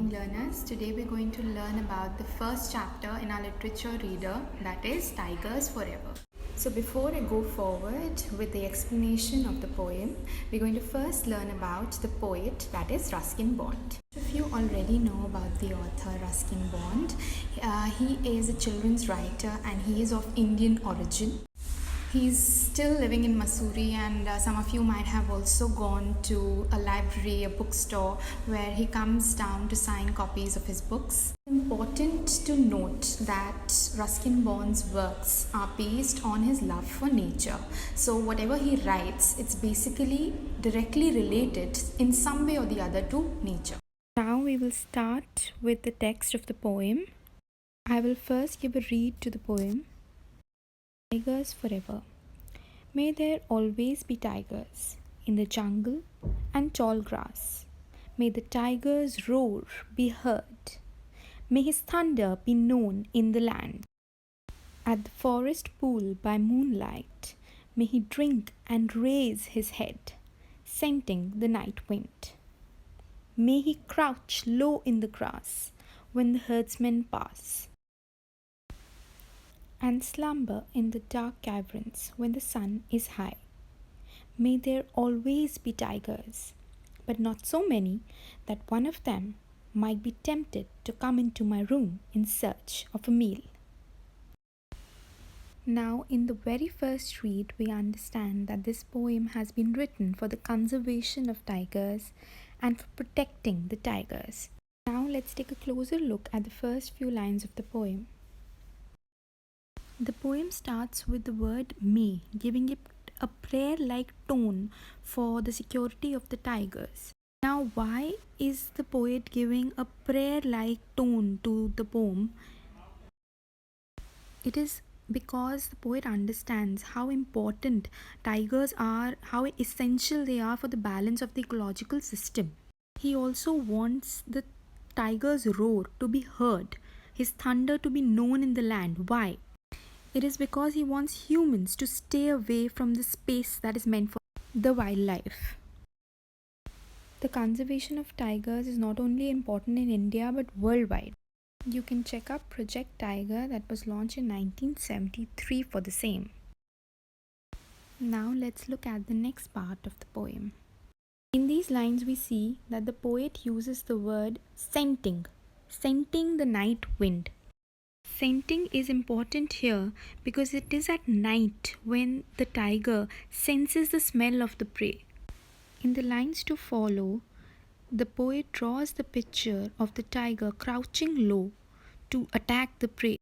morning, learners. Today we're going to learn about the first chapter in our literature reader, that is Tigers Forever. So before I go forward with the explanation of the poem, we're going to first learn about the poet, that is Ruskin Bond. If you already know about the author Ruskin Bond, he is a children's writer and he is of Indian origin. He's still living in Missouri, and some of you might have also gone to a library, a bookstore, where he comes down to sign copies of his books. It's important to note that Ruskin Bond's works are based on his love for nature. So whatever he writes, it's basically directly related in some way or the other to nature. Now we will start with the text of the poem. I will first give a read to the poem. Tigers forever. May there always be tigers in the jungle and tall grass. May the tiger's roar be heard. May his thunder be known in the land. At the forest pool by moonlight, may he drink and raise his head, scenting the night wind. May he crouch low in the grass when the herdsmen pass, and slumber in the dark caverns when the sun is high. May there always be tigers, but not so many that one of them might be tempted to come into my room in search of a meal. Now, in the very first read, we understand that this poem has been written for the conservation of tigers and for protecting the tigers. Now, let's take a closer look at the first few lines of the poem. The poem starts with the word may, giving it a prayer-like tone for the security of the tigers. Now, why is the poet giving a prayer-like tone to the poem? It is because the poet understands how important tigers are, how essential they are for the balance of the ecological system. He also wants the tiger's roar to be heard, his thunder to be known in the land. Why? It is because he wants humans to stay away from the space that is meant for the wildlife. The conservation of tigers is not only important in India but worldwide. You can check out Project Tiger that was launched in 1973 for the same. Now let's look at the next part of the poem. In these lines we see that the poet uses the word scenting the night wind. Scenting is important here because it is at night when the tiger senses the smell of the prey. In the lines to follow, the poet draws the picture of the tiger crouching low to attack the prey.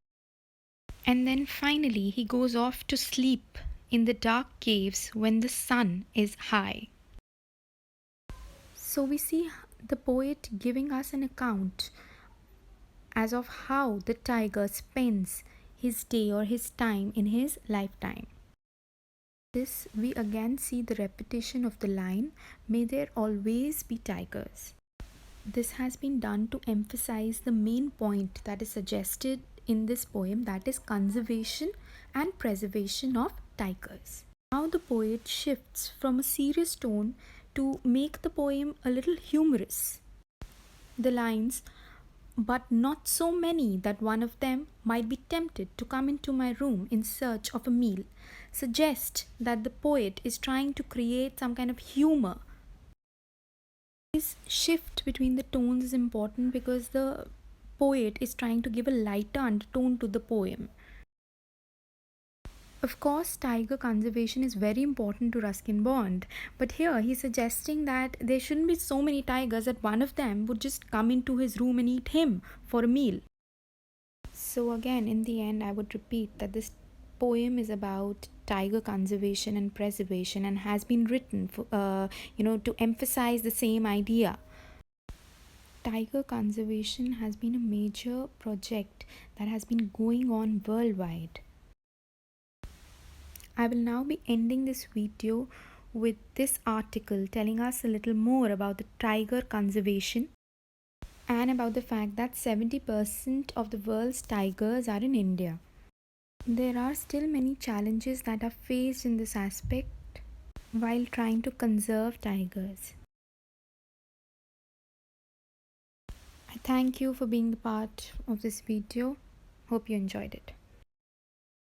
And then finally he goes off to sleep in the dark caves when the sun is high. So we see the poet giving us an account as of how the tiger spends his day or his time in his lifetime. This we again see the repetition of the line, may there always be tigers. This has been done to emphasize the main point that is suggested in this poem, that is conservation and preservation of tigers. Now the poet shifts from a serious tone to make the poem a little humorous. The lines, but not so many that one of them might be tempted to come into my room in search of a meal, suggest that the poet is trying to create some kind of humor. This shift between the tones is important because the poet is trying to give a lighter undertone to the poem. Of course, tiger conservation is very important to Ruskin Bond, but here he's suggesting that there shouldn't be so many tigers that one of them would just come into his room and eat him for a meal. So again, in the end, I would repeat that this poem is about tiger conservation and preservation and has been written for, to emphasize the same idea. Tiger conservation has been a major project that has been going on worldwide. I will now be ending this video with this article telling us a little more about the tiger conservation and about the fact that 70% of the world's tigers are in India. There are still many challenges that are faced in this aspect while trying to conserve tigers. I Thank you for being the part of this video. Hope you enjoyed it.